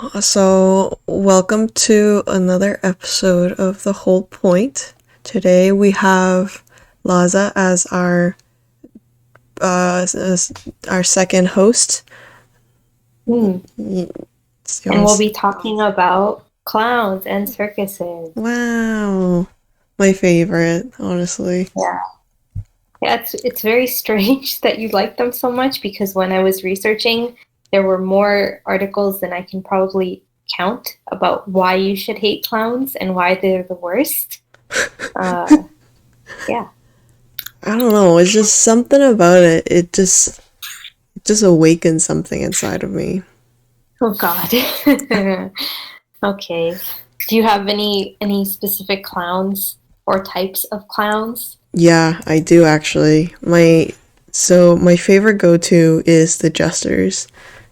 So, welcome to another episode of The Whole Point. Today we have Laza as our second host. Hmm. You And wanna we'll be talking about clowns and circuses. Wow, my favorite, honestly. Yeah. Yeah, it's very strange that you like them so much because when I was researching, there were more articles than I can probably count about why you should hate clowns and why they're the worst. Uh, yeah. I don't know. It's just something about it. It just awakens something inside of me. Oh God. Okay. Do you have any specific clowns or types of clowns? Yeah, I do actually. My favorite go-to is the jesters,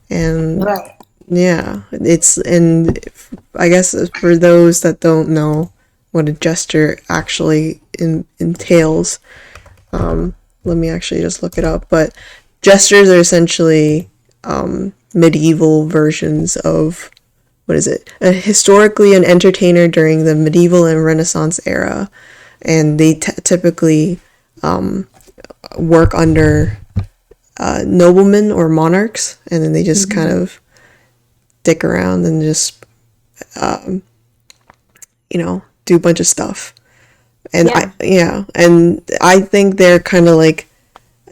and Right. yeah, I guess for those that don't know what a jester actually entails, let me actually just look it up. But jesters are essentially medieval versions of what is it? Historically, an entertainer during the medieval and Renaissance era, and they typically work under noblemen or monarchs, and then they just kind Mhm. of dick around and just do a bunch of stuff. And Yeah. I think they're kind of like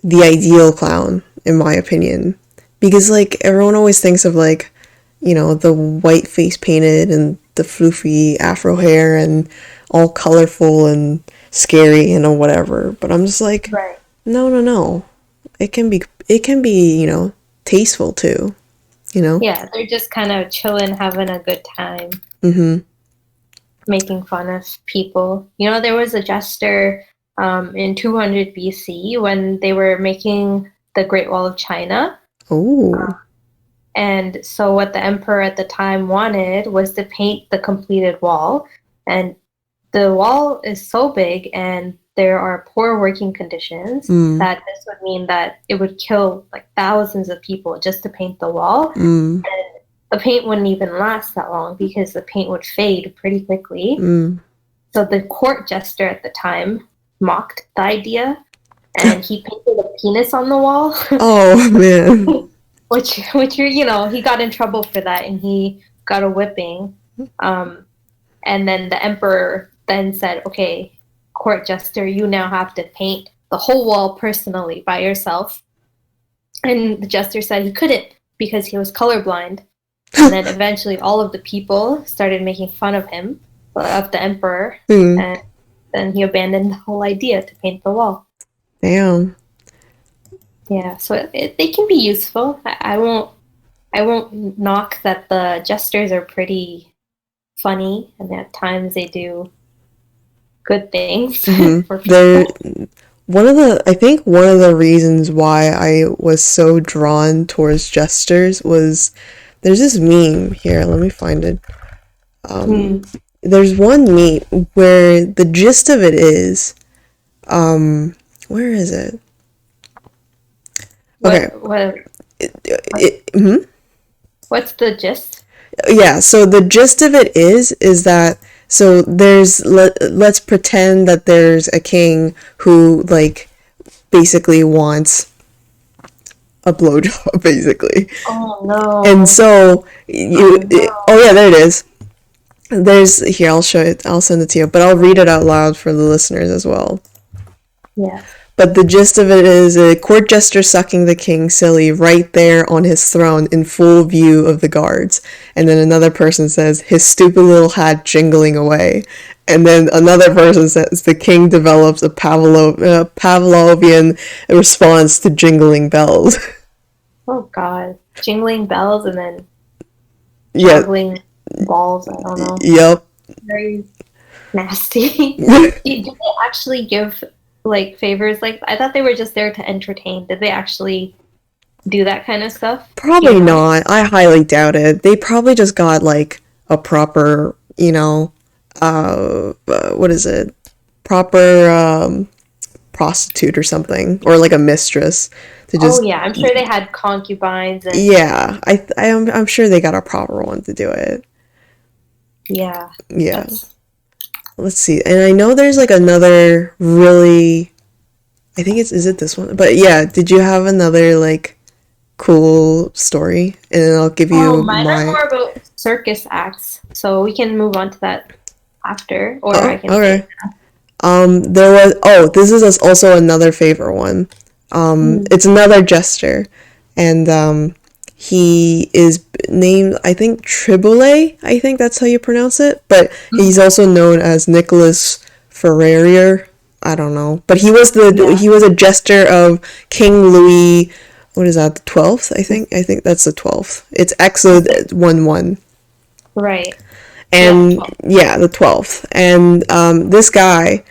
the ideal clown in my opinion, because like everyone always thinks of like the white face painted and the floofy afro hair and all colorful and scary and whatever. But I'm just like, Right. no, no, no. It can be tasteful too. You know. Yeah, they're just kind of chilling, having a good time, Mm-hmm. making fun of people. You know, there was a jester in 200 BC when they were making the Great Wall of China. Oh. And so, what the emperor at the time wanted was to paint the completed wall. And the wall is so big and there are poor working conditions Mm. that this would mean that it would kill like thousands of people just to paint the wall. Mm. The paint wouldn't even last that long because the paint would fade pretty quickly. Mm. So the court jester at the time mocked the idea and he painted a penis on the wall, Oh man. which he got in trouble for that and he got a whipping. Um, and then the emperor then said, "Okay, court jester, you now have to paint the whole wall personally by yourself." And the jester said he couldn't because he was colorblind. And then eventually all of the people started making fun of him, of the emperor, Mm. and then he abandoned the whole idea to paint the wall. Damn. Yeah, so they can be useful. I won't knock that the jesters are pretty funny, and at times they do good things Mm-hmm. for There people. I think one of the reasons why I was so drawn towards gestures was there's this meme here, let me find it. Hmm. There's one meme where the gist of it is, where is it? Okay. What Mhm. what's the gist? Yeah, so the gist of it is that let's pretend that there's a king who like basically wants a blowjob basically. Oh And no. so Oh you no. oh yeah, there it is. There's here, I'll show it. I'll send it to you, but I'll read it out loud for the listeners as well. Yes. But the gist of it is a court jester sucking the king silly right there on his throne in full view of the guards. And then another person says, his stupid little hat jingling away. And then another person says, the king develops a Pavlovian response to jingling bells. Oh God. Jingling bells and then Yeah, juggling balls. I don't know. yep. Very nasty. Did they actually give like favors? Like I thought they were just there to entertain. Did they actually do that kind of stuff? Do you Probably know? not. I highly doubt it. They probably just got like a proper, what is it? Proper prostitute or something, or like a mistress to Oh just. yeah, I'm sure they had concubines and Yeah, I'm sure they got a proper one to do it. yeah, Yeah. that's Let's see. And I know there's like another really, I think it's, is it this one? But yeah, did you have another like cool story? And then I'll give oh, you mine are my. more about circus acts, so we can move on to that after, or I Oh, can say okay. There was, oh, this is also another favorite one. mm, It's another jester, and he is named, I think, Triboulet. I think that's how you pronounce it. But he's also known as Nicholas Ferrerier. I don't know, but yeah, he was a jester of King Louis. What is that? The 12th, I think. I think that's the 12th. It's okay, Exode 1-1. right, yeah, And 12. yeah, the 12th. And this guy,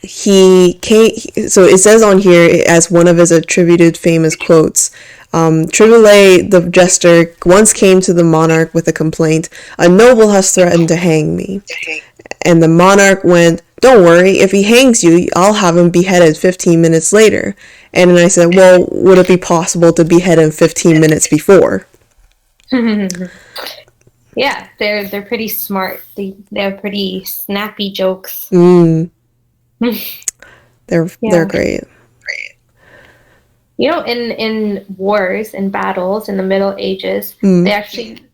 he came, so it says on here as one of his attributed famous quotes, Triboulet the jester once came to the monarch with a complaint: a noble has threatened to hang me. And the monarch went, don't worry, if he hangs you, I'll have him beheaded 15 minutes later. And then I said, well, would it be possible to behead him 15 minutes before? Yeah, they're pretty smart. They have pretty snappy jokes. Mm, they're Yeah. great. You know, in wars and battles in the Middle Ages, they Mm. actually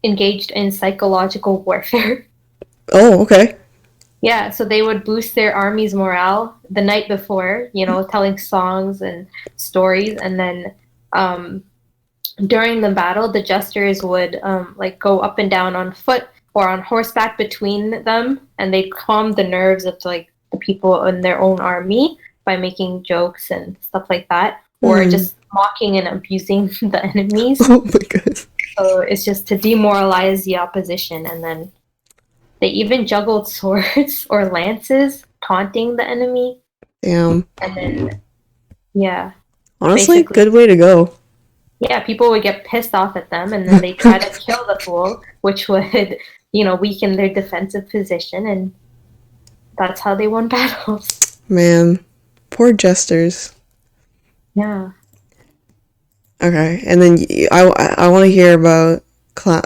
engaged in psychological warfare. Oh, okay. Yeah, so they would boost their army's morale the night before, you know, telling songs and stories, and then um, during the battle, the jesters would like go up and down on foot or on horseback between them, and they'd calm the nerves of like the people in their own army by making jokes and stuff like that, or Mm. just mocking and abusing the enemies. Oh my god. So it's just to demoralize the opposition, and then they even juggled swords or lances, taunting the enemy, Damn. and then yeah, Honestly, basically good way to go. yeah, people would get pissed off at them and then they try to kill the fool, which would, you know, weaken their defensive position, and that's how they won battles. Man, poor jesters. Yeah. Okay, and then I want to hear about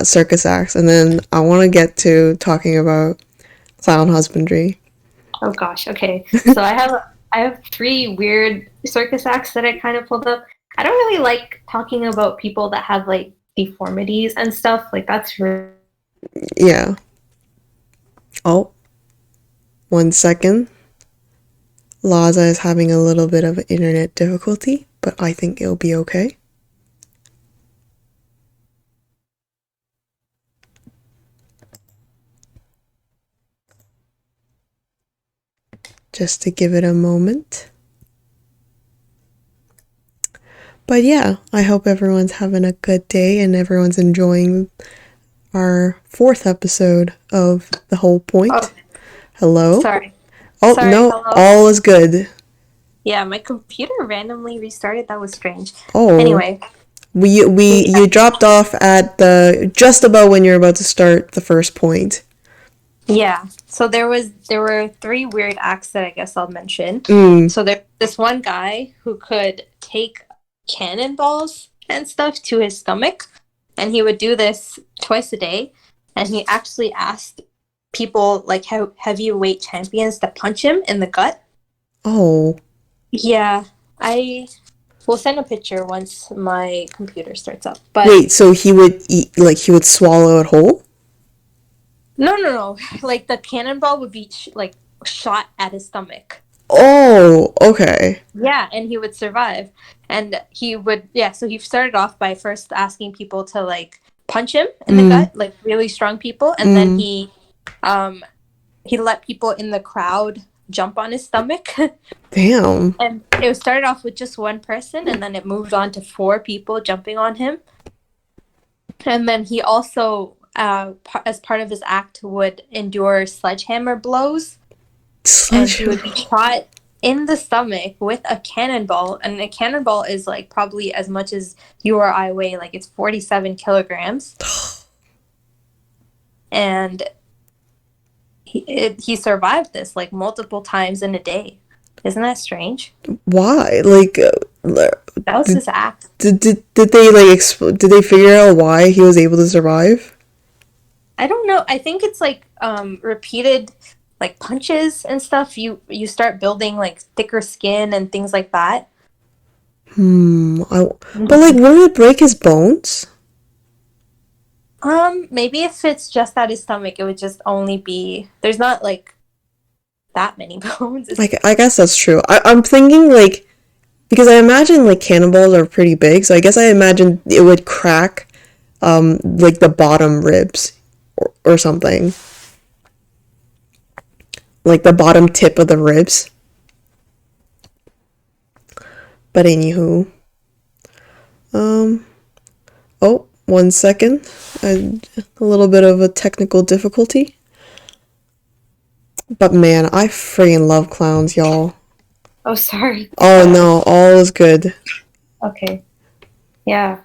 circus acts, and then I want to get to talking about clown husbandry. Oh gosh. Okay. So I have three weird circus acts that I kind of pulled up. I don't really like talking about people that have like deformities and stuff. Like that's really Yeah. Oh, 1 second. Laza is having a little bit of internet difficulty, but I think it'll be okay. Just to give it a moment. But yeah, I hope everyone's having a good day and everyone's enjoying our fourth episode of The Whole Point. Oh, Hello? sorry. Oh, Sorry, no, hello. all is good. Yeah, my computer randomly restarted. That was strange. Oh, Anyway, you dropped off at the just about when you're about to start the first point. yeah. So there were three weird acts that I guess I'll mention. Mm. So there's this one guy who could take cannonballs and stuff to his stomach, and he would do this twice a day. And he actually asked people like heavyweight champions to punch him in the gut. Oh, Yeah, I will send a picture once my computer starts up. But wait, so he would eat, like he would swallow it whole? no. Like the cannonball would be like shot at his stomach. Oh, okay. Yeah, and he would survive. And he would, yeah, so he started off by first asking people to like punch him in the Mm, gut, like really strong people, and then mm. he let people in the crowd jump on his stomach. Damn. And it started off with just one person, and then it moved on to four people jumping on him. And then he also, as part of his act, would endure sledgehammer blows, and he would be shot in the stomach with a cannonball. And a cannonball is like probably as much as you or I weigh, like it's 47 kilograms. And he survived this like multiple times in a day. Isn't that strange? Why? Like, That was his act. did they like did they figure out why he was able to survive? I don't know. I think it's like repeated like punches and stuff. You start building like thicker skin and things like that. But like, wouldn't it break his bones? Maybe if it's just at his stomach, it would just only be there's not like that many bones. Like, I guess that's true. I'm thinking like because I imagine like cannonballs are pretty big, so I guess I imagine it would crack like the bottom ribs or something. Like the bottom tip of the ribs. But anywho. Um oh, 1 second. A little bit of a technical difficulty. But man, I freaking love clowns, y'all. Oh, sorry. Oh no, all is good. Okay. Yeah.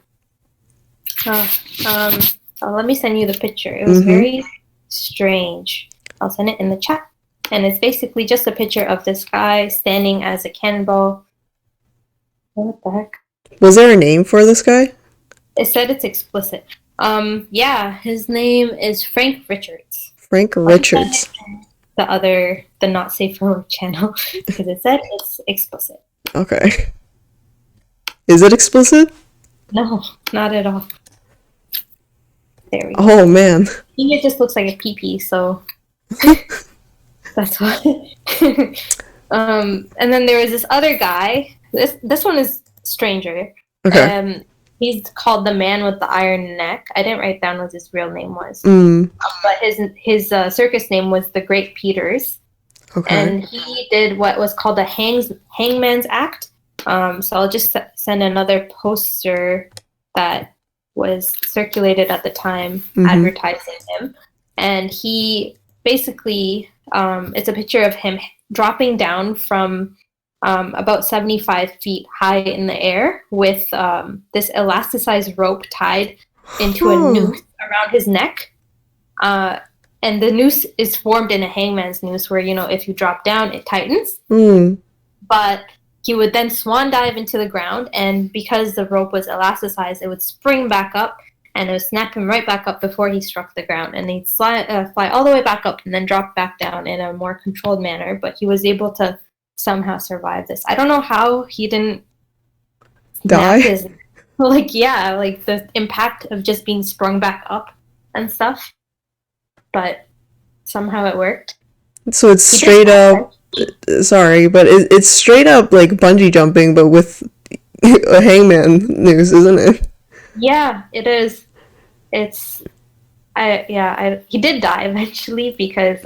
Uh, um, let me send you the picture. It was very strange. I'll send it in the chat. And it's basically just a picture of this guy standing as a cannonball. What the heck? Was there a name for this guy? It said it's explicit. Yeah, his name is Frank Richards. Frank Richards. The not safe for work channel because it said it's explicit. Okay. Is it explicit? No, not at all. There we go. Oh man. It just looks like a pee-pee, so that's why. And then there was this other guy. This one is stranger. Okay. He's called the Man with the Iron Neck. I didn't write down what his real name was, but his circus name was the Great Peters. Okay. And he did what was called a hangman's act. So I'll just send another poster that was circulated at the time advertising him. And he basically, it's a picture of him dropping down from about 75 feet high in the air with this elasticized rope tied into a noose around his neck. And the noose is formed in a hangman's noose where, if you drop down, it tightens. But he would then swan dive into the ground, and because the rope was elasticized, it would spring back up, and it would snap him right back up before he struck the ground. And he'd fly all the way back up and then drop back down in a more controlled manner. But he was able to somehow survive this. I don't know how he didn't die. Like the impact of just being sprung back up and stuff. But somehow it worked. So it's straight up. Sorry, but it's straight up like bungee jumping, but with a hangman noose, isn't it? Yeah, it is. He did die eventually because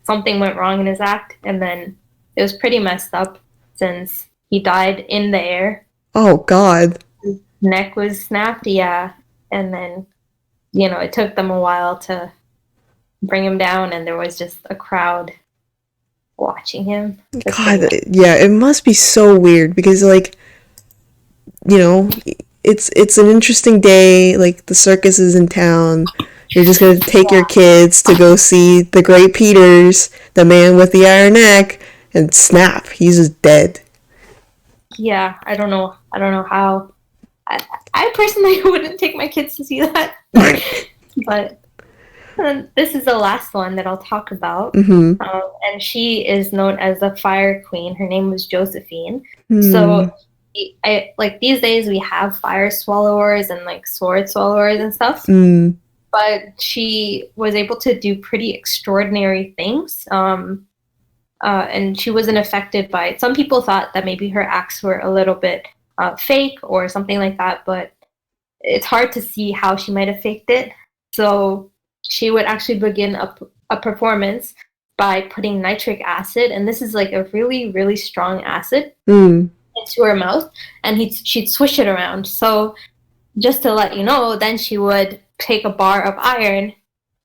something went wrong in his act, and then it was pretty messed up since he died in the air. Oh God. His neck was snapped, yeah, and then it took them a while to bring him down, and there was just a crowd watching him. God, yeah, it must be so weird because like, it's an interesting day. Like the circus is in town. You're just gonna take your kids to go see the Great Peters, the Man with the Iron Neck, and snap, he's just dead. Yeah, I don't know how. I personally wouldn't take my kids to see that, but. This is the last one that I'll talk about, and she is known as the Fire Queen. Her name was Josephine. So, like these days we have fire swallowers and like sword swallowers and stuff, but she was able to do pretty extraordinary things. And she wasn't affected by it. Some people thought that maybe her acts were a little bit fake or something like that, but it's hard to see how she might have faked it. So she would actually begin a performance by putting nitric acid, and this is like a really, really strong acid, into her mouth, and she'd swish it around. So just to let you know, then she would take a bar of iron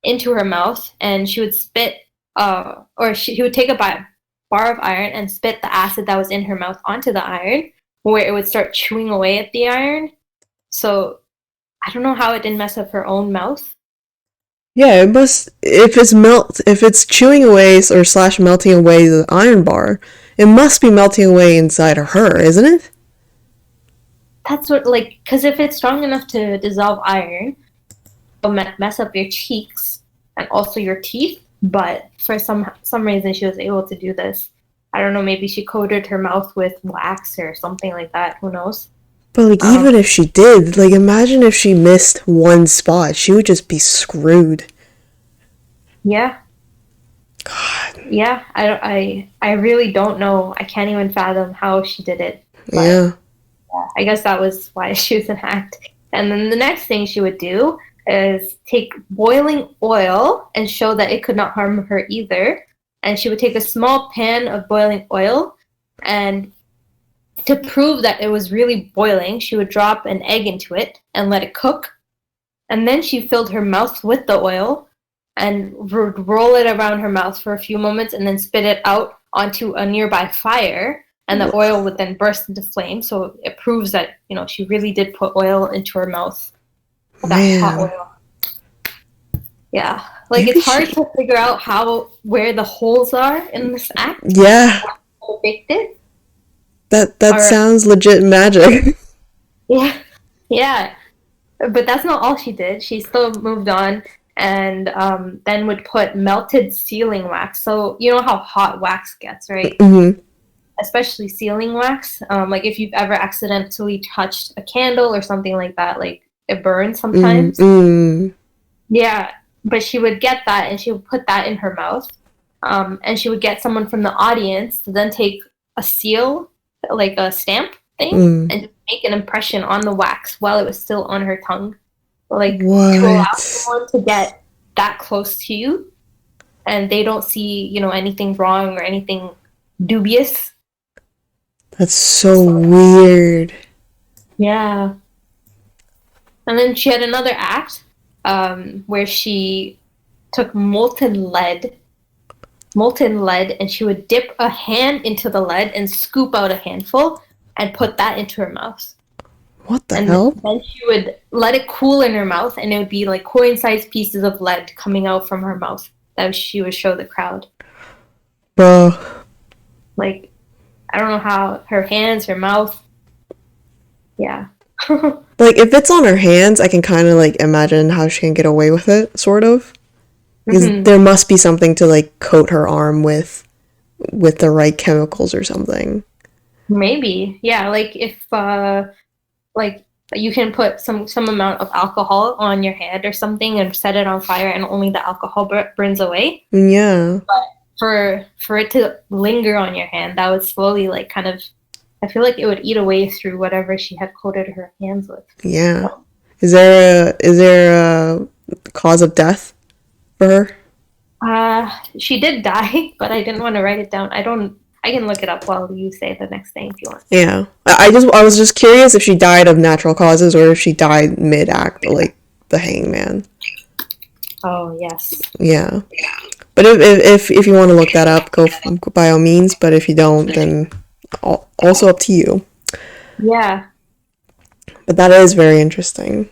into her mouth, and she would spit, she would take a bar of iron and spit the acid that was in her mouth onto the iron, where it would start chewing away at the iron. So I don't know how it didn't mess up her own mouth. Yeah, it must. If it's chewing away or slash melting away the iron bar, it must be melting away inside of her, isn't it? That's what, like, because if it's strong enough to dissolve iron, it'll mess up your cheeks and also your teeth. But for some reason, she was able to do this. I don't know. Maybe she coated her mouth with wax or something like that. Who knows? But like, Um, even if she did, like, imagine if she missed one spot, she would just be screwed. yeah, God. yeah. I really don't know. I can't even fathom how she did it. But Yeah. I guess that was why she was an act. And then the next thing she would do is take boiling oil and show that it could not harm her either. And she would take a small pan of boiling oil, and to prove that it was really boiling, she would drop an egg into it and let it cook. And then she filled her mouth with the oil and would roll it around her mouth for a few moments and then spit it out onto a nearby fire. And the oil would then burst into flame. So it proves that, she really did put oil into her mouth. That hot Man. oil. Yeah. Like, Maybe it's hard she. to figure out where the holes are in this act. Yeah. How baked it. That Or, sounds legit magic. yeah. Yeah. But that's not all she did. She still moved on and then would put melted sealing wax. So you know how hot wax gets, right? Mm-hmm. Especially sealing wax. Like if you've ever accidentally touched a candle or something like that, like it burns sometimes. Mm-mm. Yeah, but she would get that and she would put that in her mouth. And she would get someone from the audience to then take a seal, like a stamp thing, Mm. and just make an impression on the wax while it was still on her tongue. Like, to allow What? someone to get that close to you and they don't see, anything wrong or anything dubious. That's so So, weird. yeah. And then she had another act where she took molten lead, and she would dip a hand into the lead and scoop out a handful and put that into her mouth. What the And hell? then she would let it cool in her mouth, and it would be like coin-sized pieces of lead coming out from her mouth that she would show the crowd. Bro. Like, I don't know how her hands, her mouth, yeah. Like, if it's on her hands, I can kind of, like, imagine how she can get away with it, sort of. Because Hmm. there must be something to, like, coat her arm with the right chemicals or something. Maybe, yeah. Like if like you can put some amount of alcohol on your hand or something and set it on fire, and only the alcohol burns away. Yeah. For it to linger on your hand, that would slowly, like, kind of. I feel like it would eat away through whatever she had coated her hands with. Yeah. So, Is there a cause of death for her? she did die, but I didn't want to write it down. I don't. I can look it up while you say the next thing if you want. Yeah. I was just curious if she died of natural causes or if she died mid act, like the hangman. Oh yes. Yeah. But if you want to look that up, go by all means. But if you don't, then also up to you. Yeah. But that is very interesting.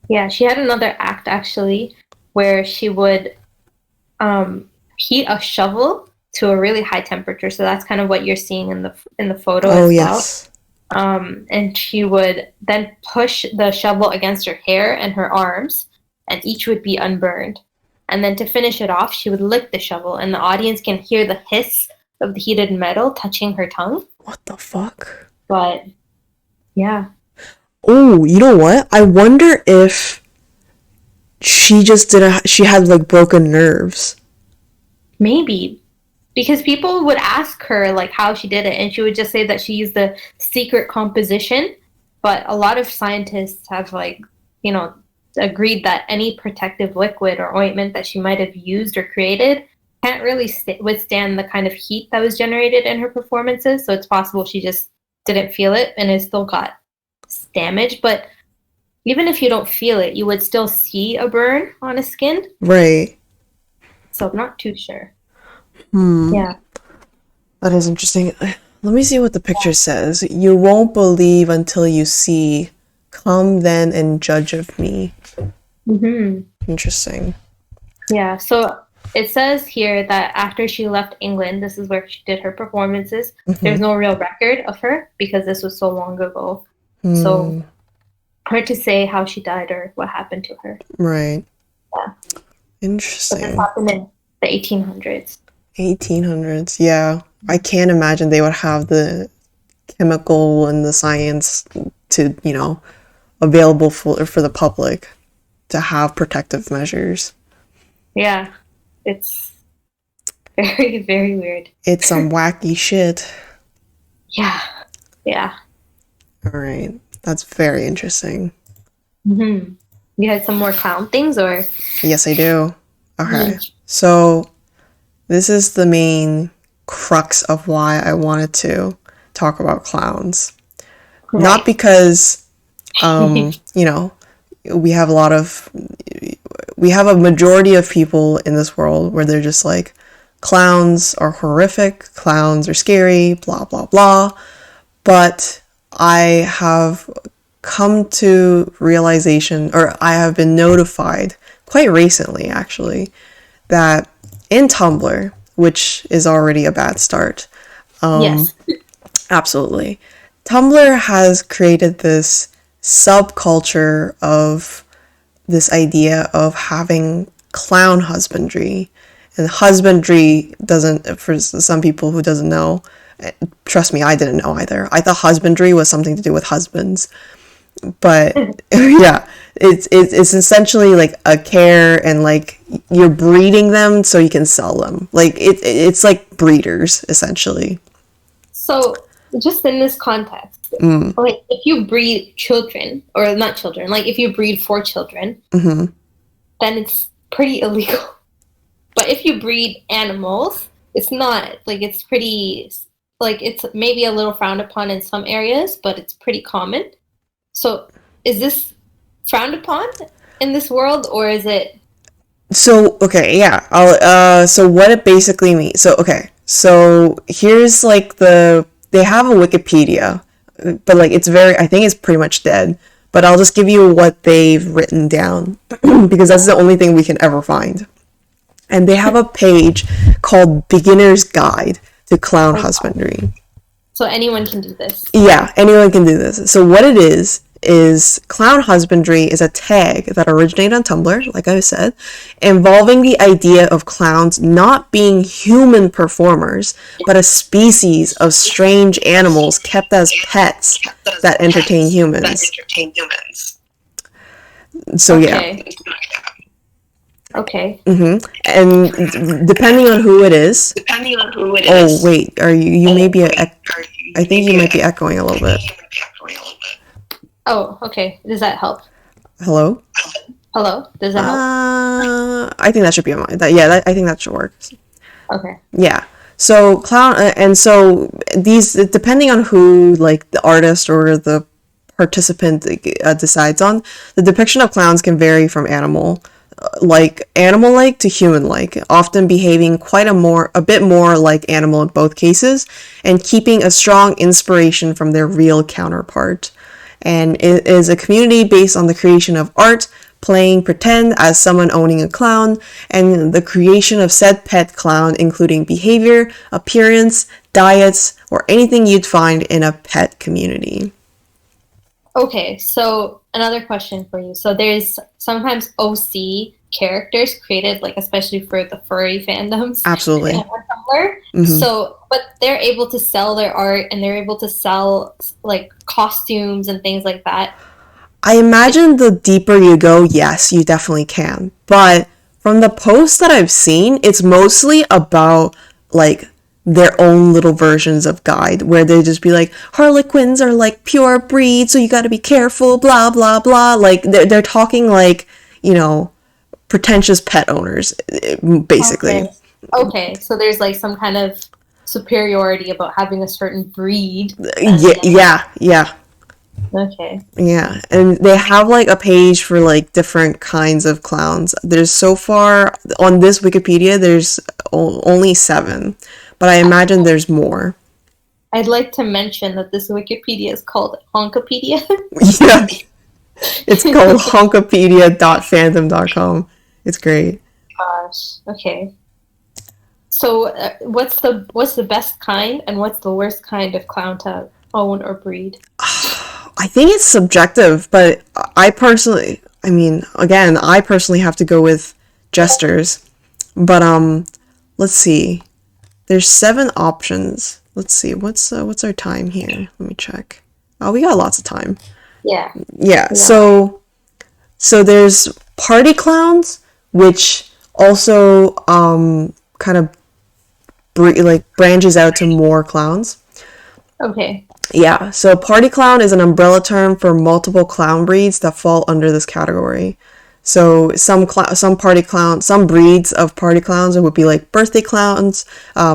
Yeah, she had another act actually where she would heat a shovel to a really high temperature. So that's kind of what you're seeing in the photo Oh as well. yes. And she would then push the shovel against her hair and her arms, and each would be unburned. And then to finish it off, she would lick the shovel, and the audience can hear the hiss of the heated metal touching her tongue. What the fuck? But yeah, Oh, you know what? I wonder if she had like broken nerves. maybe. Because people would ask her like how she did it, and she would just say that she used the secret composition. But a lot of scientists have, like, you know agreed that any protective liquid or ointment that she might have used or created can't really withstand the kind of heat that was generated in her performances. So it's possible she just didn't feel it and it still got damaged. But even if you don't feel it, you would still see a burn on a skin. Right. So I'm not too sure. Hmm. Yeah. That is interesting. Let me see what the picture says. You won't believe until you see. Come then and judge of me. Hmm. Interesting. Yeah, so it says here that after she left England, this is where she did her performances. Mm-hmm. There's no real record of her because this was so long ago. So Hmm. hard to say how she died or what happened to her. Right. Yeah. But this Interesting. happened in the 1800s. 1800s. Yeah. I can't imagine they would have the chemical and the science to, available for the public to have protective measures. Yeah, it's very, very weird. It's some wacky shit. Yeah, yeah. All right. That's very interesting. Hmm. You had some more clown things, or? Yes, I do. Okay. Mm. So, this is the main crux of why I wanted to talk about clowns. Not Right. because, we have a lot of, we have a majority of people in this world where they're just like, clowns are horrific, clowns are scary, blah, blah, blah. But I have come to realization, or I have been notified quite recently actually, that in Tumblr, which is already a bad start, Yes. absolutely, Tumblr has created this subculture of this idea of having clown husbandry. And husbandry doesn't, for some people who doesn't know, trust me, I didn't know either. I thought husbandry was something to do with husbands. But yeah, it's essentially like a care, and like you're breeding them so you can sell them. Like it's like breeders essentially. So, just in this context, like if you breed children, or not children, like if you breed for children, Hmm. then it's pretty illegal. But if you breed animals, it's not. Like it's pretty, like it's maybe a little frowned upon in some areas, but it's pretty common. So, is this frowned upon in this world, or is it? So okay, yeah. So what it basically means. So okay. So here's like they have a Wikipedia, but like it's very I think it's pretty much dead. But I'll just give you what they've written down because that's the only thing we can ever find. And they have a page called Beginner's Guide to Clown Oh, Husbandry. so anyone can do this. Yeah, anyone can do this. So what it is clown husbandry is a tag that originated on Tumblr, like I said, involving the idea of clowns not being human performers, but a species of strange animals kept as pets that entertain humans. So yeah. Okay. Okay. And depending on who it is. Oh wait, are you may be I think you might be echoing a little bit. Oh, okay. Does that help? Hello? Hello? Does that help? I think that should be on mine. I think that should work. Okay. Yeah. So clown, and so these, depending on who, like the artist or the participant decides on, the depiction of clowns can vary from animal-like to human-like, often behaving a bit more like animal in both cases, and keeping a strong inspiration from their real counterpart. And it is a community based on the creation of art, playing pretend as someone owning a clown, and the creation of said pet clown, including behavior, appearance, diets, or anything you'd find in a pet community. Okay, so another question for you. So there's sometimes OC characters created, like especially for the furry fandoms Absolutely. on Tumblr. Mm-hmm. So, but they're able to sell their art and they're able to sell like costumes and things like that. I imagine the deeper you go, yes, you definitely can. But from the posts that I've seen, it's mostly about like their own little versions of guide where they just be like harlequins are like pure breed, so you got to be careful, blah blah blah. Like they're talking like, pretentious pet owners basically. Okay. Okay, so there's like some kind of superiority about having a certain breed. Yeah. Okay. Yeah, and they have like a page for like different kinds of clowns. There's so far on this Wikipedia, there's only 7, but I imagine there's more. I'd like to mention that this Wikipedia is called Honkepedia. Yeah, it's called honkopedia.fandom.com. It's great. Gosh. Okay. So, what's the best kind and what's the worst kind of clown to own or breed? I think it's subjective, but I personally, I mean, again, I personally have to go with jesters. But let's see. There's 7 options. Let's see. What's our time here? Let me check. Oh, we got lots of time. Yeah. Yeah. Yeah. So there's party clowns, which also kind of branches out to more clowns. Okay. Yeah, so party clown is an umbrella term for multiple clown breeds that fall under this category. So some breeds of party clowns would be like birthday clowns,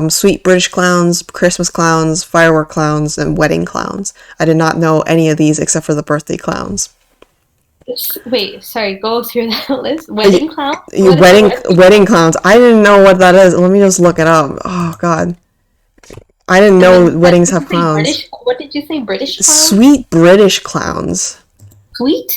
sweet British clowns, Christmas clowns, firework clowns, and wedding clowns. I did not know any of these except for the birthday clowns. Wait, sorry, go through that list. Wedding clown? You What is a wedding clowns. I didn't know what that is. Let me just look it up. Oh God, I didn't And know then weddings did you have say clowns. British? What did you say? British clown? Sweet British clowns. Sweet?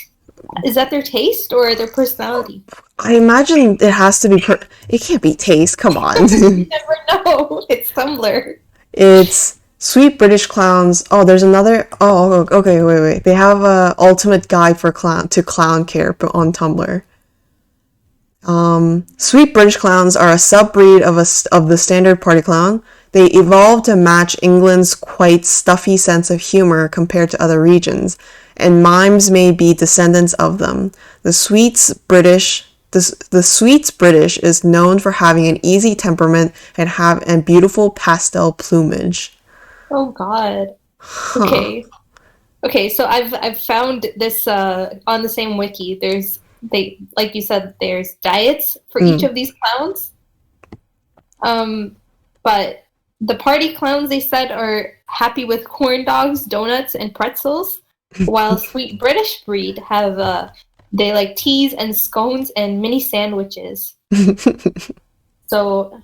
Is that their taste or their personality? I imagine it has to be. It can't be taste. Come You on. never know. It's Tumblr. It's Sweet British Clowns. Oh, there's another. Oh, okay. Wait. They have a ultimate guide for clown care on Tumblr. Sweet British Clowns are a subbreed of the standard party clown. They evolved to match England's quite stuffy sense of humor compared to other regions, and mimes may be descendants of them. The Sweets British is known for having an easy temperament and beautiful pastel plumage. Oh God. Huh. Okay. Okay, so I've found this on the same wiki. They like you said, there's diets for each Mm. of these clowns. But the party clowns they said are happy with corn dogs, donuts, and pretzels, while sweet British breed have they like teas and scones and mini sandwiches. So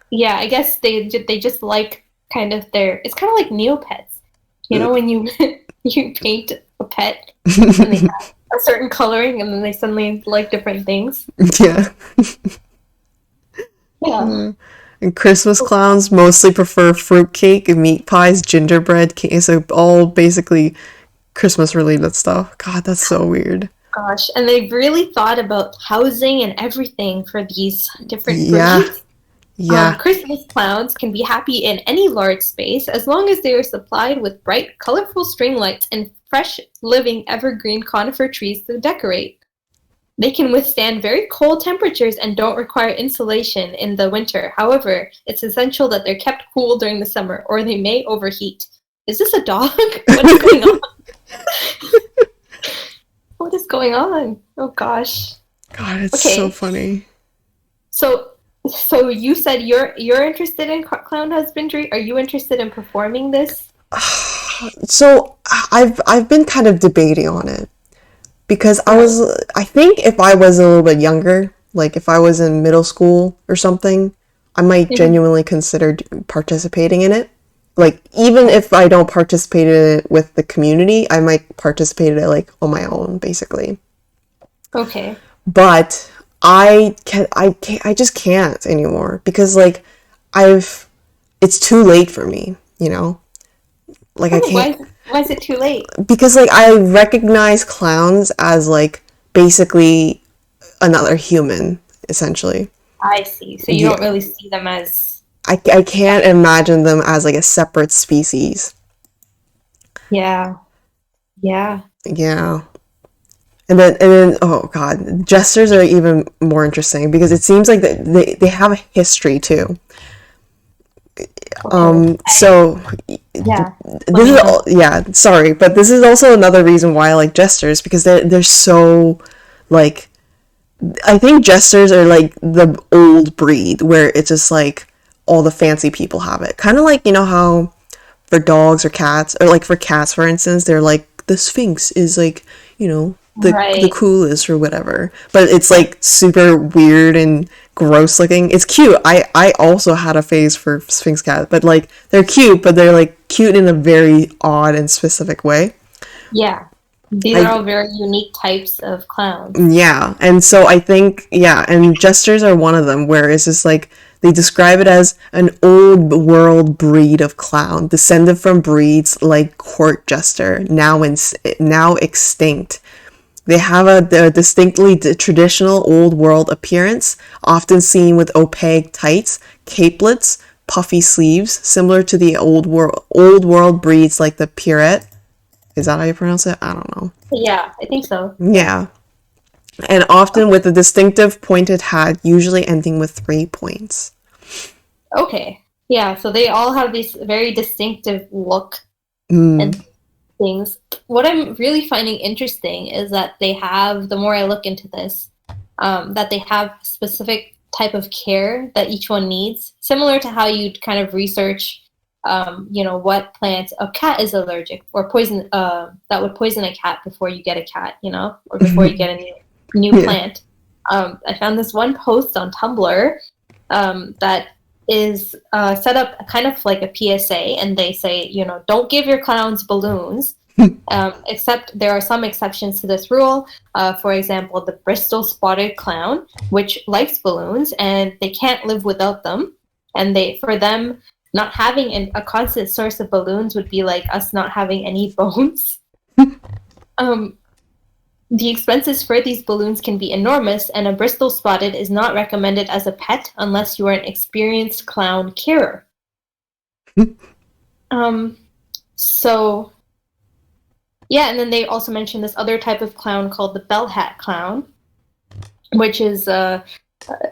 yeah, I guess they just like kind of their. It's kind of like Neopets, you know, when you you paint a pet and they have a certain coloring, and then they suddenly like different things. Yeah. Yeah. And Christmas clowns mostly prefer fruitcake, meat pies, gingerbread cake, so all basically Christmas related stuff. God, that's so weird. Gosh, and they've really thought about housing and everything for these different Yeah, breeds. yeah. Christmas clowns can be happy in any large space as long as they are supplied with bright, colorful string lights and fresh, living, evergreen conifer trees to decorate. They can withstand very cold temperatures and don't require insulation in the winter. However, it's essential that they're kept cool during the summer or they may overheat. Is this a dog? What is going on? What is going on? Oh gosh. God, it's so Okay. funny. So so you said you're interested in clown husbandry. Are you interested in performing this? So I've been kind of debating on it because Uh, I think if I was a little bit younger, like if I was in middle school or something, I might mhm. genuinely consider participating in it. Like even if I don't participate in it with the community, I might participate in it like on my own, basically. Okay. But I just can't anymore because like I've it's too late for me, you know? Like I Oh, can't why is it too late? because like I recognize clowns as like basically another human essentially. I see. So you Yeah. don't really see them as I can't imagine them as like a separate species. yeah. Yeah. Yeah. And then oh god, jesters are even more interesting because it seems like they have a history too. Okay. So Yeah. Let this me is know. all yeah, sorry, but this is also another reason why I like jesters because they're so like I think jesters are like the old breed where it's just like all the fancy people have it. Kind of like, you know how for dogs or cats, or like for cats, for instance, they're like the Sphinx is like, you know, the Right. coolest or whatever. But it's like super weird and gross looking. It's cute. I also had a phase for Sphinx cat, but like they're cute, but they're like cute in a very odd and specific way. Yeah. These are I all very unique types of clowns. Yeah, and so I think, yeah, and jesters are one of them, where it's just like they describe it as an old world breed of clown, descended from breeds like court jester, now extinct. They have a distinctly traditional old world appearance, often seen with opaque tights, capelets, puffy sleeves, similar to the old world breeds like the Pierrette. Is that how you pronounce it? I don't know. Yeah, I think so. Yeah. Yeah, and often with a distinctive pointed hat, usually ending with 3 points. Okay. Yeah, so they all have this very distinctive look Mm. and things. What I'm really finding interesting is that they have, the more I look into this, that they have specific type of care that each one needs, similar to how you'd kind of research, what plants a cat is allergic or poison that would poison a cat before you get a cat, or before you get a new Yeah. plant. I found this one post on Tumblr that is set up kind of like a PSA, and they say, don't give your clowns balloons. Except there are some exceptions to this rule. For example, the Bristol spotted clown, which likes balloons and they can't live without them. And for them, not having a constant source of balloons would be like us not having any bones. um, the expenses for these balloons can be enormous, and a Bristol spotted is not recommended as a pet unless you are an experienced clown carer. Um, so yeah, and then they also mentioned this other type of clown called the bell hat clown, which is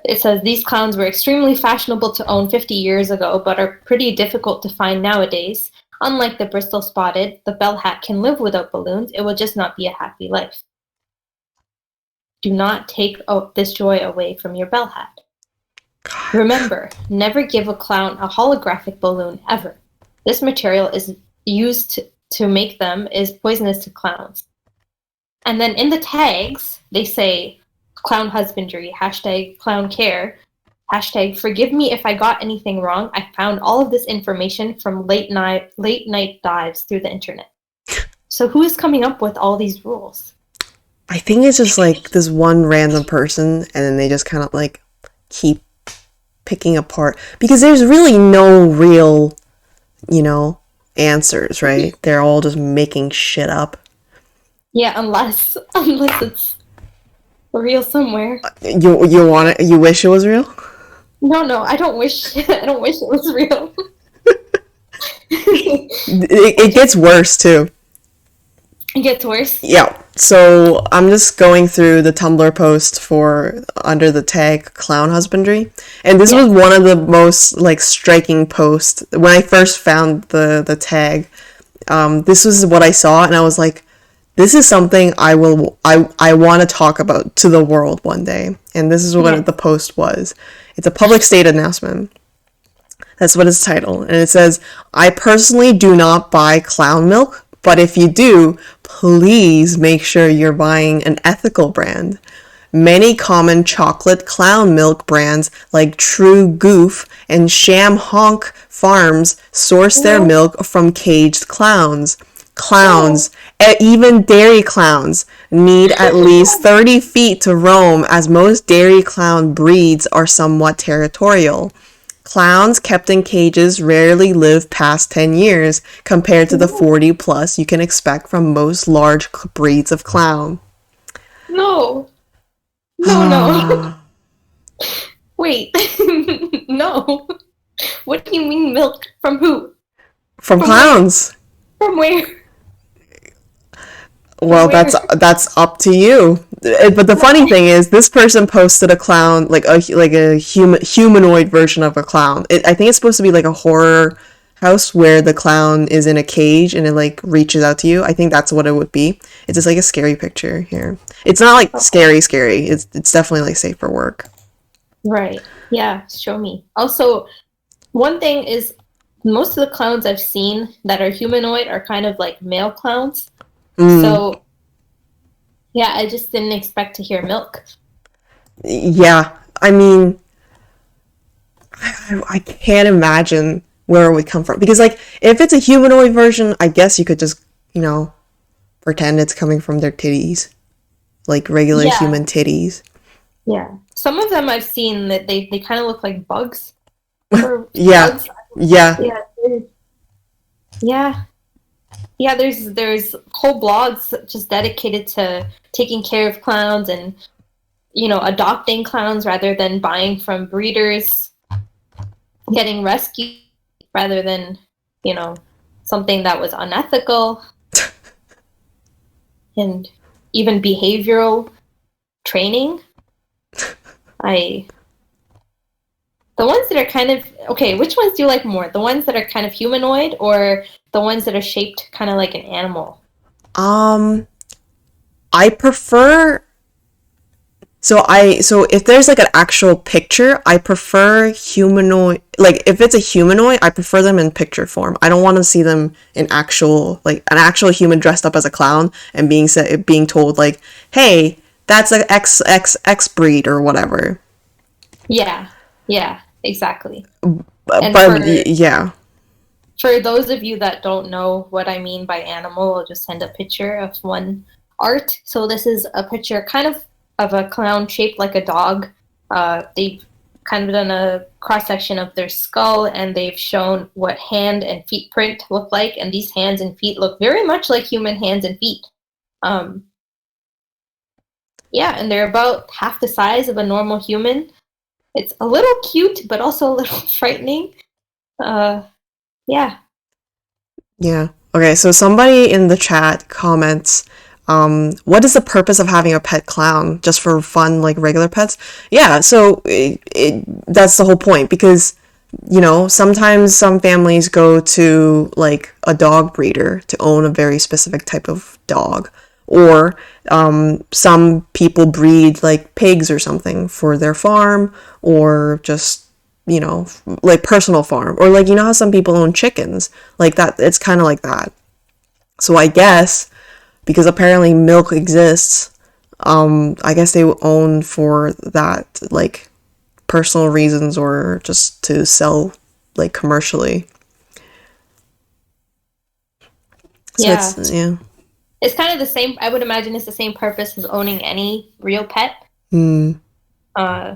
it says these clowns were extremely fashionable to own 50 years ago, but are pretty difficult to find nowadays. Unlike the Bristol spotted, the bell hat can live without balloons. It will just not be a happy life. Do not take this joy away from your bell hat. Remember, never give a clown a holographic balloon ever. This material is used to make them is poisonous to clowns. And then in the tags, they say clown husbandry, #clown care, #forgive me if I got anything wrong. I found all of this information from late night dives through the internet. So who is coming up with all these rules? I think it's just like this one random person, and then they just kind of like keep picking apart because there's really no real, answers, right? They're all just making shit up. Yeah, unless it's real somewhere. You want it? You wish it was real? No, I don't wish. I don't wish it was real. It gets worse too. It gets worse. Yeah. So I'm just going through the Tumblr post for under the tag clown husbandry, and this was one of the most like striking posts when I first found the tag. This was what I saw, and I was like, "This is something I want to talk about to the world one day." And this is what the post was. It's a public state announcement. That's what it's titled, and it says, "I personally do not buy clown milk. But if you do, please make sure you're buying an ethical brand. Many common chocolate clown milk brands like True Goof and Sham Honk Farms source their milk from caged clowns. Clowns, even dairy clowns, need at least 30 feet to roam, as most dairy clown breeds are somewhat territorial. Clowns kept in cages rarely live past 10 years compared to the 40 plus you can expect from most large breeds of clown." No. No. Wait. No. What do you mean milk? From who? From clowns. From where? Well, that's up to you. But the funny thing is, this person posted a clown, like a humanoid version of a clown. I think it's supposed to be like a horror house where the clown is in a cage and it like reaches out to you. I think that's what it would be. It's just like a scary picture here. It's not like scary. It's definitely like safe for work. Right. Yeah. Show me. Also, one thing is, most of the clowns I've seen that are humanoid are kind of like male clowns. So, yeah, I just didn't expect to hear milk. Yeah, I mean, I can't imagine where it would come from. Because, like, if it's a humanoid version, I guess you could just, pretend it's coming from their titties, like regular Yeah, human titties. yeah. Some of them I've seen that they kind of look like bugs or Yeah, slugs. yeah. Yeah, yeah, yeah. There's whole blogs just dedicated to taking care of clowns and adopting clowns rather than buying from breeders, getting rescued rather than you know something that was unethical, and even behavioral training. I The ones that are kind of okay, which ones do you like more? The ones that are kind of humanoid or the ones that are shaped kind of like an animal? Um, I prefer so if there's like an actual picture, I prefer humanoid. Like if it's a humanoid, I prefer them in picture form. I don't want to see them in actual like an actual human dressed up as a clown and being told like, "Hey, that's a X breed or whatever." Yeah, yeah, exactly. But, And but yeah. for those of you that don't know what I mean by animal, I'll just send a picture of one art. So this is a picture kind of a clown shaped like a dog. They've kind of done a cross section of their skull and they've shown what hand and feet print look like. And these hands and feet look very much like human hands and feet. Um, yeah, and they're about half the size of a normal human. It's a little cute, but also a little frightening. Uh, yeah. Yeah. Okay, so somebody in the chat comments, what is the purpose of having a pet clown? Just for fun, like regular pets? Yeah, so that's the whole point because, sometimes some families go to like a dog breeder to own a very specific type of dog. Or some people breed like pigs or something for their farm or just like personal farm or like how some people own chickens like that. It's kind of like that. So I guess because apparently milk exists, I guess they own for that like personal reasons or just to sell like commercially. So Yeah. it's yeah. It's kind of the same. I would imagine it's the same purpose as owning any real pet. Hmm. Uh,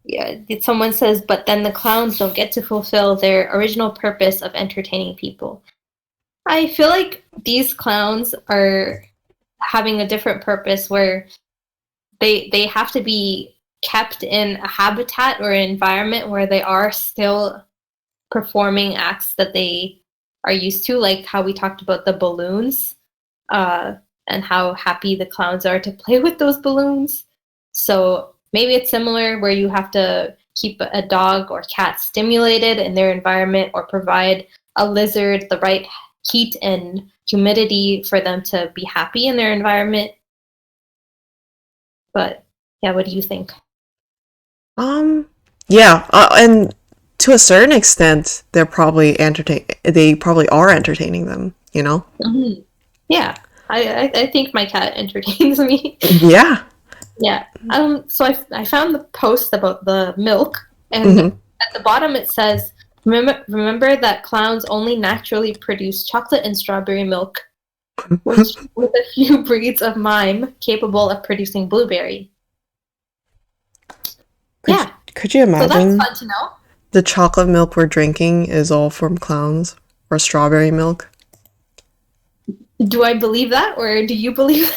yeah. Someone says, but then the clowns don't get to fulfill their original purpose of entertaining people. I feel like these clowns are having a different purpose where they have to be kept in a habitat or an environment where they are still performing acts that they are used to, like how we talked about the balloons, uh, and how happy the clowns are to play with those balloons. So maybe it's similar where you have to keep a dog or cat stimulated in their environment or provide a lizard the right heat and humidity for them to be happy in their environment. But yeah, what do you think? Um. Yeah. And to a certain extent, They probably are entertaining them. You know. Mhm. Yeah, I think my cat entertains me. Yeah. Yeah. So I found the post about the milk, and Hmm. at the bottom it says, remember that clowns only naturally produce chocolate and strawberry milk, which with a few breeds of mime capable of producing blueberry. Could Yeah. could you So that's imagine fun to know. the chocolate milk we're drinking is all from clowns or strawberry milk? Do I believe that, or do you believe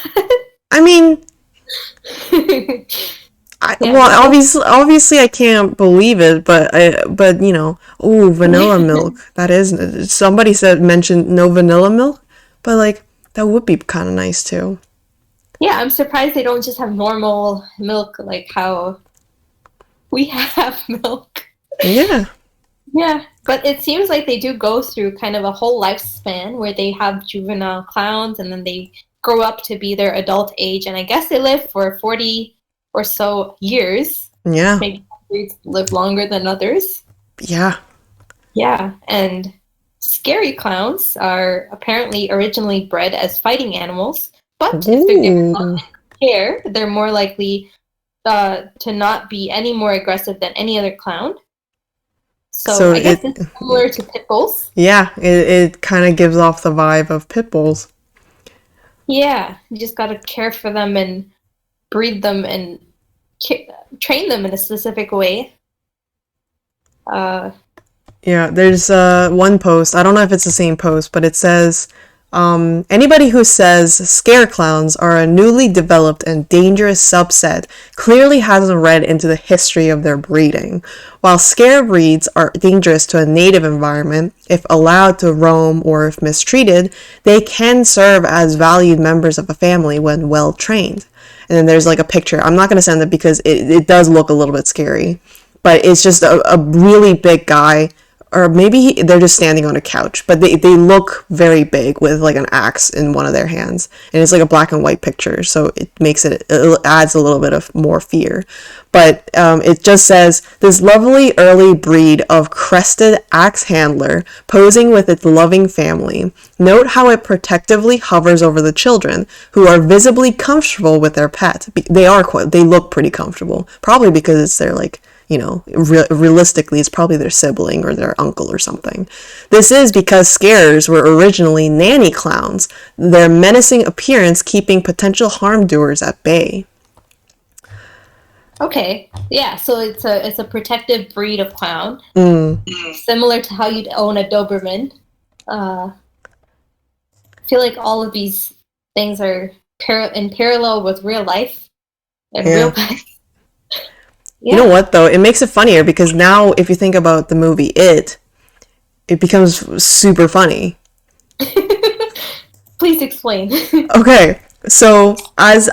I mean, that? Yeah, well, the milk. obviously I can't believe it, but ooh, vanilla milk. That is somebody said mentioned no vanilla milk, but like that would be kind of nice too. Yeah, I'm surprised they don't just have normal milk like how we have milk. Yeah. Yeah, but it seems like they do go through kind of a whole lifespan where they have juvenile clowns and then they grow up to be their adult age. And I guess they live for 40 or so years. Yeah. Maybe some breeds live longer than others. Yeah. Yeah, and scary clowns are apparently originally bred as fighting animals, but if they're given love Ooh. and care, they're more likely to not be any more aggressive than any other clown. So So I guess it's similar to pit bulls. it kind of gives off the vibe of pit bulls. Yeah, you just gotta care for them and breed them and train them in a specific way. Uh, Yeah, there's one post. I don't know if it's the same post, but it says anybody who says scare clowns are a newly developed and dangerous subset clearly hasn't read into the history of their breeding. While scare breeds are dangerous to a native environment, if allowed to roam or if mistreated, they can serve as valued members of a family when well trained. And then there's like a picture. I'm not going to send it because it does look a little bit scary. But it's just a really big guy, or maybe they're just standing on a couch, but they look very big with like an axe in one of their hands, and it's like a black and white picture, so it adds a little bit of more fear. But it just says this lovely early breed of crested axe handler posing with its loving family. Note how it protectively hovers over the children who are visibly comfortable with their pet. They look pretty comfortable, probably because it's their like, realistically, it's probably their sibling or their uncle or something. This is because scares were originally nanny clowns, their menacing appearance keeping potential harm doers at bay. okay, yeah, so it's a protective breed of clown, Mm, similar to how you'd own a Doberman. I feel like all of these things are in parallel with real life and real yeah. pets. You know Yeah. what, though? It makes it funnier because now, if you think about the movie it becomes super funny. Please explain. Okay, so as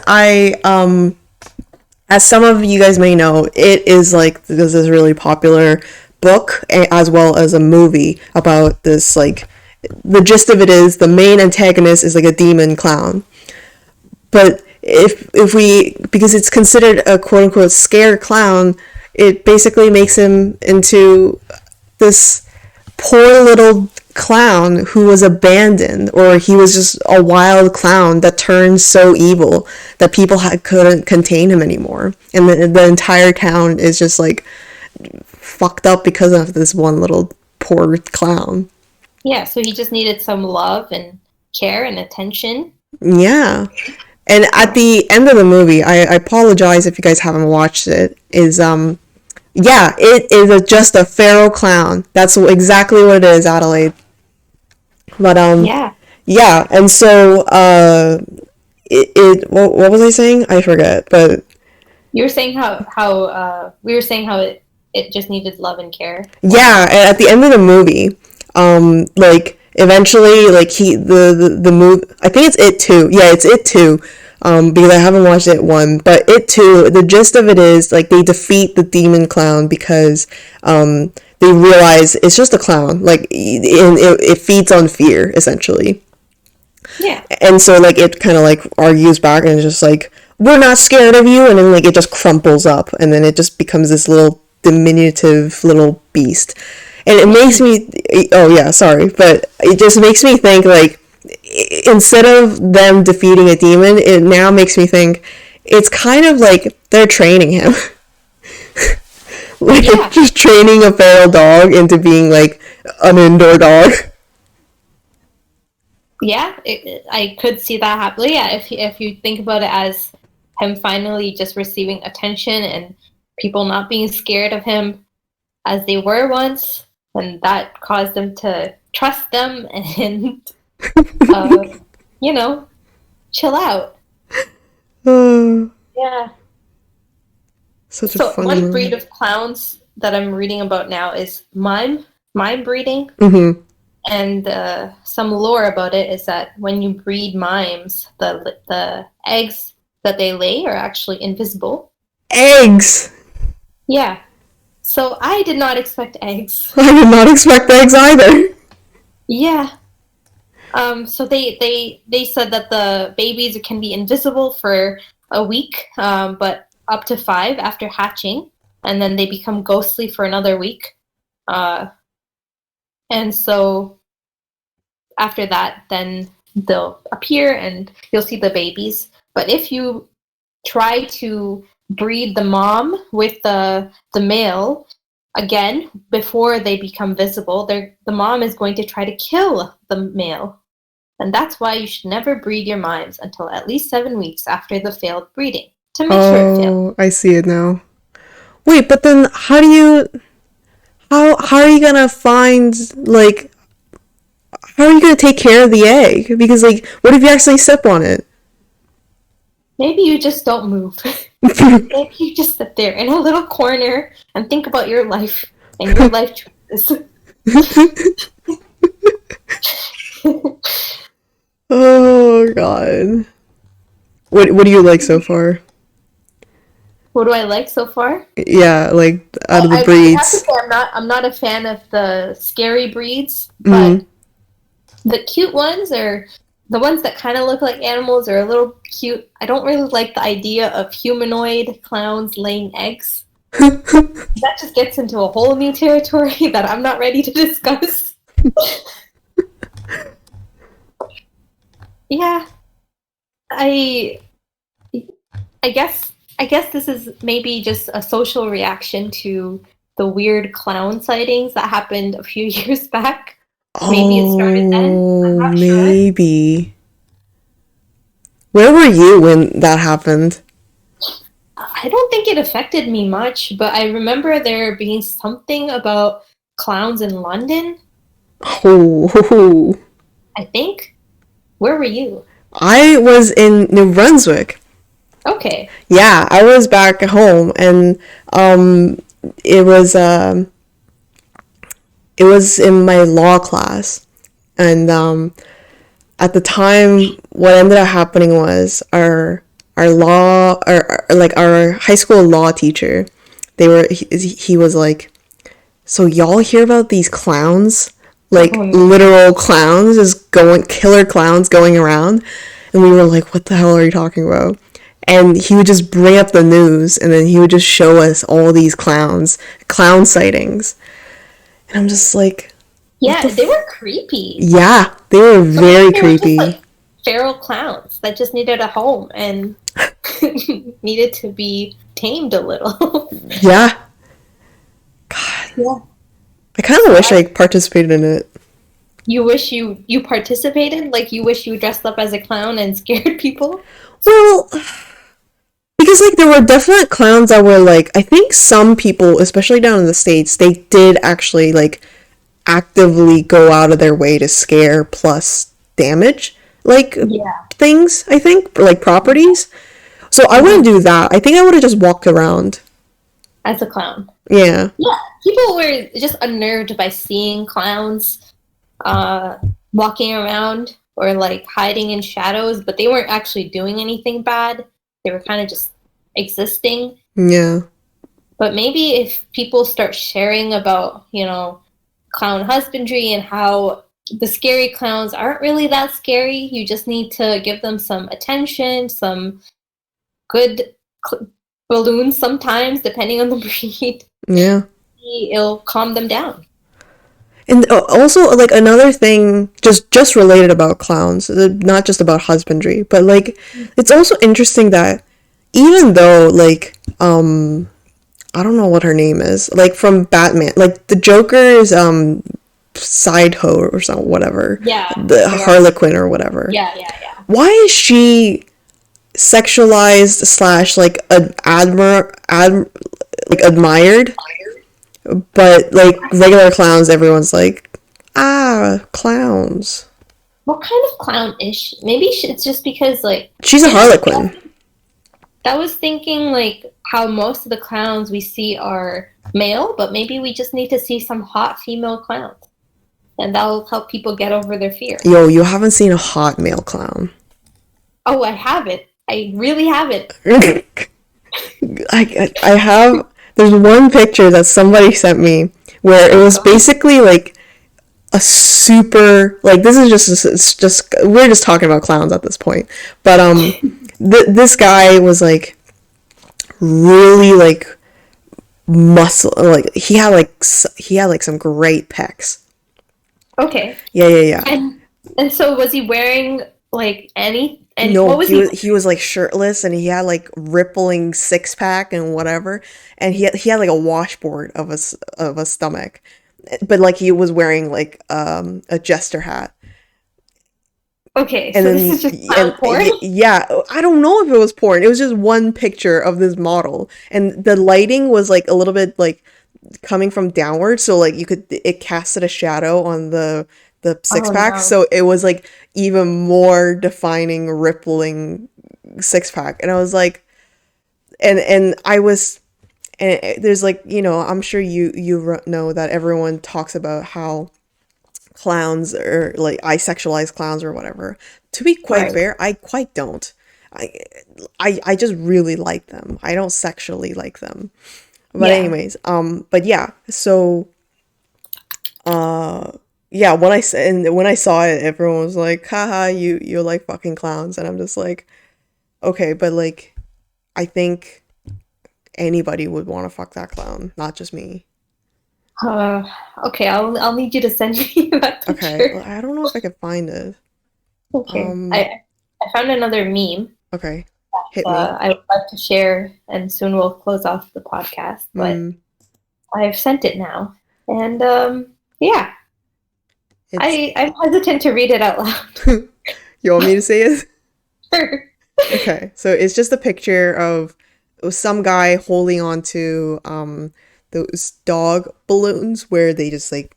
some of you guys may know, it is like this really popular book as well as a movie about this, like, the gist of it is the main antagonist is like a demon clown. But if we, because it's considered a quote unquote scare clown, it basically makes him into this poor little clown who was abandoned, or he was just a wild clown that turned so evil that people couldn't contain him anymore, and the entire town is just like fucked up because of this one little poor clown. Yeah, so he just needed some love and care and attention. Yeah. And at the end of the movie, I apologize if you guys haven't watched it, is yeah, it is just a feral clown. That's exactly what it is, Adelaide. But Yeah. yeah, and so what was I saying? I forget. But You were saying how we were saying how it just needed love and care. yeah, at the end of the movie, like eventually, like the move. I think it's it too. Yeah, it's it too. Because I haven't watched it one, but it too. The gist of it is like they defeat the demon clown because they realize it's just a clown. Like it feeds on fear essentially. Yeah. And so like it kind of like argues back and it's just like, we're not scared of you, and then like it just crumples up and then it just becomes this little diminutive little beast. And it makes me, oh yeah, sorry, but it just makes me think like, instead of them defeating a demon, it now makes me think it's kind of like they're training him. Like Yeah. just training a feral dog into being like an indoor dog. Yeah, I could see that happening. Yeah, if you think about it as him finally just receiving attention and people not being scared of him as they were once, and that caused them to trust them and uh, you know, chill out. Yeah. Such a So funny one breed movie. of clowns that I'm reading about now is mime breeding. Mm-hmm. And some lore about it is that when you breed mimes, the eggs that they lay are actually invisible. Eggs. Yeah. So I did not expect eggs. I did not expect eggs either. Yeah. So they said that the babies can be invisible for a week, but up to 5 after hatching, and then they become ghostly for another week. And so after that, then they'll appear and you'll see the babies. But if you try to breed the mom with the male, again, before they become visible, the mom is going to try to kill the male. And that's why you should never breed your mimes until at least 7 weeks after the failed breeding to make sure it failed. Oh, I see it now. Wait, but then how are you gonna find like how are you gonna take care of the egg? Because like what if you actually sip on it? Maybe you just don't move. Maybe you just sit there in a little corner and think about your life and your life choices. Oh god. What do you like so far? What do I like so far? Yeah, like out of the I have to breeds. say I'm not a fan of the scary breeds, Mm. but the cute ones are the ones that kind of look like animals are a little cute. I don't really like the idea of humanoid clowns laying eggs. That just gets into a whole new territory that I'm not ready to discuss. Yeah, I I guess this is maybe just a social reaction to the weird clown sightings that happened a few years back. Maybe it started then. I'm Oh, not sure. maybe. Where were you when that happened? I don't think it affected me much, but I remember there being something about clowns in London, Oh, I think. Where were you? I was in New Brunswick. Okay. Yeah, I was back at home, and um, it was it was in my law class, and at the time, what ended up happening was our law, like our high school law teacher, he was like, so y'all hear about these clowns, Oh like no. literal clowns, just going killer clowns going around, and we were like, what the hell are you talking about? And he would just bring up the news, and then he would just show us all these clown sightings, and I'm just like, what the Yeah, they were creepy. yeah, they were Sometimes very they were just creepy. like feral clowns that just needed a home and needed to be tamed a little. Yeah. God, Yeah. I kind of So wish I participated in it. you wish you participated? Like you wish you dressed up as a clown and scared people? Well, because like there were definite clowns that were like, I think some people, especially down in the States, they did actually like actively go out of their way to scare plus damage like Yeah. things, I think, like properties. So I wouldn't Mhm. do that. I think I would have just walked around. As a clown. Yeah. Yeah. People were just unnerved by seeing clowns uh, walking around or like hiding in shadows, but they weren't actually doing anything bad. They were kind of just existing. Yeah. But maybe if people start sharing about, clown husbandry and how the scary clowns aren't really that scary, you just need to give them some attention, some good cl- balloons sometimes, depending on the breed. Yeah. It'll calm them down. And also like another thing just related about clowns, not just about husbandry, but like it's also interesting that even though like I don't know what her name is, like from Batman, like the Joker's side hoe or something, whatever, Yeah, the yeah, Harlequin or whatever. yeah, yeah, yeah. Why is she sexualized slash like like admired, but like regular clowns, everyone's like, ah, clowns. What kind of clown is she? Maybe it's just because like She's a you know Harlequin. that was thinking like how most of the clowns we see are male, but maybe we just need to see some hot female clowns, and that'll help people get over their fear. Yo, you haven't seen a hot male clown. Oh, I have it. I really have it. I have. There's one picture that somebody sent me where it Oh was God. basically like a super like this is just it's just we're just talking about clowns at this point, but this guy was like really like muscle like he had like some great pecs. Okay. Yeah, yeah, yeah. And so was he wearing like any No, what was he he was like shirtless and he had like rippling six pack and whatever, and he had like a washboard of of a stomach, but like he was wearing like a jester hat. okay, And so this is then just clown porn? yeah, I don't know if it was porn. It was just one picture of this model, and the lighting was like a little bit like coming from downward, so like you could it casted a shadow on the six Oh pack, no. so it was like even more defining, rippling six pack. And I was like, and I was and there's like, you know, I'm sure you know that everyone talks about how clowns or like I sexualize clowns or whatever. To be quite Right. fair, I quite don't. I I just really like them. I don't sexually like them. But Yeah. anyways, but yeah, so yeah, when I saw it, everyone was like, haha, you like fucking clowns, and I'm just like, okay, but like I think anybody would want to fuck that clown, not just me. Uh, okay, I'll need you to send me that Okay, picture. well, I don't know if I can find it. Okay. Um, I found another meme okay, hit me. I would like to share, and soon we'll close off the podcast, but Mm, I've sent it now. And yeah, it's I'm hesitant to read it out loud. you want me to say it? Sure. Okay, so it's just a picture of some guy holding on to those dog balloons where they just like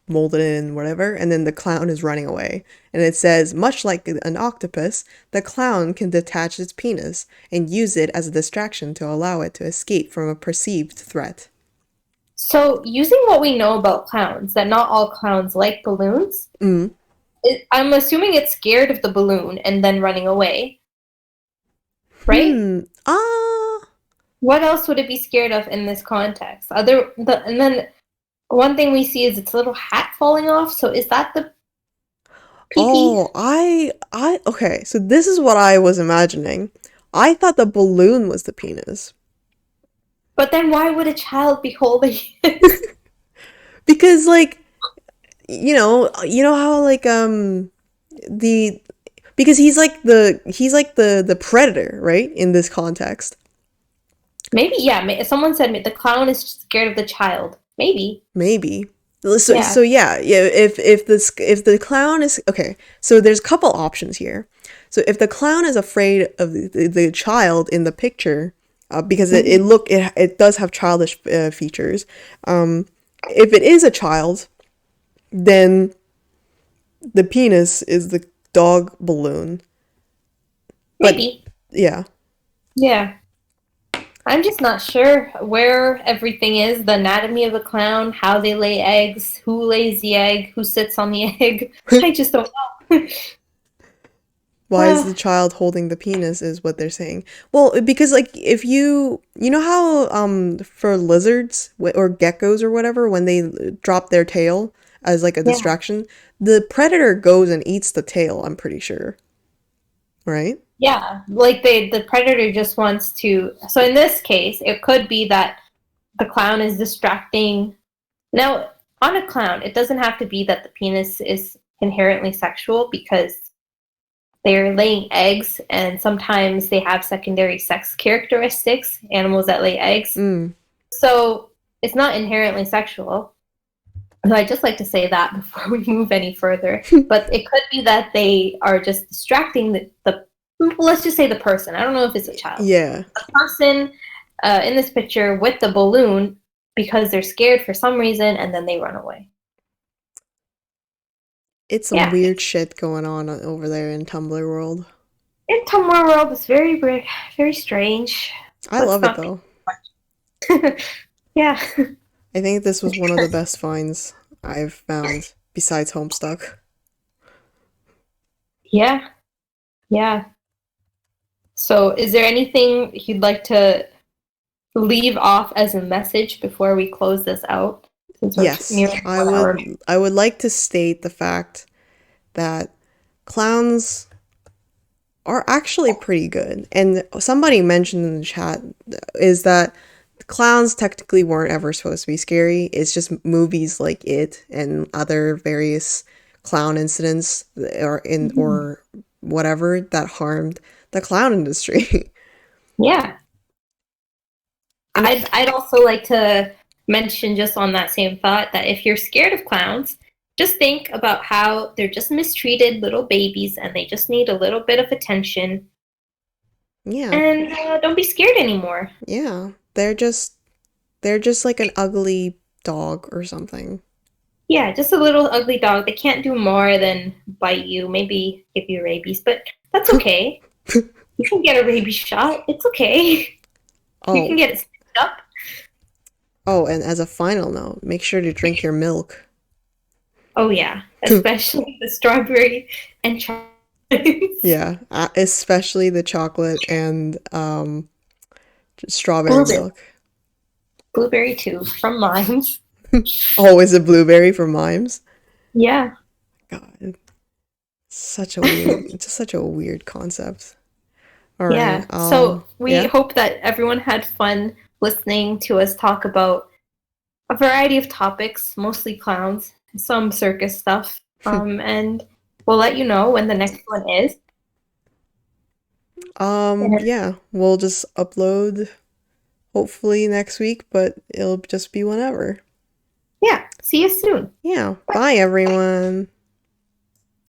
molded it in whatever, and then the clown is running away. And it says, much like an octopus, the clown can detach its penis and use it as a distraction to allow it to escape from a perceived threat. So, using what we know about clowns, that not all clowns like balloons, Mm. I'm assuming it's scared of the balloon and then running away, right? Hmm. Ah. What else would it be scared of in this context? And then one thing we see is its little hat falling off. So is that the pee? Oh, okay. So this is what I was imagining. I thought the balloon was the penis. But then why would a child be holding it? Because like you know how like the because he's like the predator, right? In this context. Maybe, yeah. Someone said the clown is scared of the child. Maybe, Maybe. yeah. So yeah, yeah, if the clown is okay, so there's a couple options here. So if the clown is afraid of the child in the picture, because Mhm. it does have childish features. If it is a child, then the penis is the dog balloon. But Maybe, yeah. yeah. I'm just not sure where everything is, the anatomy of the clown, how they lay eggs, who lays the egg, who sits on the egg. I just don't know. Why is the child holding the penis is what they're saying. Well, because like if you know how for lizards or geckos or whatever when they drop their tail as like a Yeah. distraction, the predator goes and eats the tail, I'm pretty sure. Right? Yeah, like the predator just wants to. So in this case, it could be that the clown is distracting. Now, on a clown, it doesn't have to be that the penis is inherently sexual because they're laying eggs and sometimes they have secondary sex characteristics, animals that lay eggs. Mm. So it's not inherently sexual. So I just like to say that before we move any further. But it could be that they are just distracting the let's just say the person. I don't know if it's a child. Yeah. The person in this picture with the balloon because they're scared for some reason and then they run away. It's some Yeah. weird shit going on over there in Tumblr world. In Tumblr world, it's very strange. I Let's love it not though. be. Yeah. I think this was one of the best finds I've found besides Homestuck. Yeah. Yeah. So, is there anything you'd like to leave off as a message before we close this out? Since we're Yes, nearing 1 hour. I would like to state the fact that clowns are actually pretty good. And somebody mentioned in the chat is that clowns technically weren't ever supposed to be scary. It's just movies like It and other various clown incidents or in Mhm. or whatever that harmed the clown industry. Yeah. And I'd also like to mention, just on that same thought, that if you're scared of clowns, just think about how they're just mistreated little babies and they just need a little bit of attention. yeah, And don't be scared anymore. yeah, they're just like an ugly dog or something. Yeah, just a little ugly dog. They can't do more than bite you, maybe give you rabies, but that's okay. You can get a rabies shot. It's okay. You can Oh, get it stitched up. oh, and as a final note, make sure to drink your milk. Oh yeah, especially the strawberry and chocolate. Yeah, especially the chocolate and strawberry Blueberry. milk. Blueberry too, from Mimes. Oh, is it blueberry for mimes? Yeah. God, it's such a weird concept. All right, Yeah. So we yeah. hope that everyone had fun listening to us talk about a variety of topics, mostly clowns, some circus stuff. And we'll let you know when the next one is. And Yeah, we'll just upload hopefully next week, but it'll just be whenever. yeah, see you soon. Yeah, Bye. bye everyone.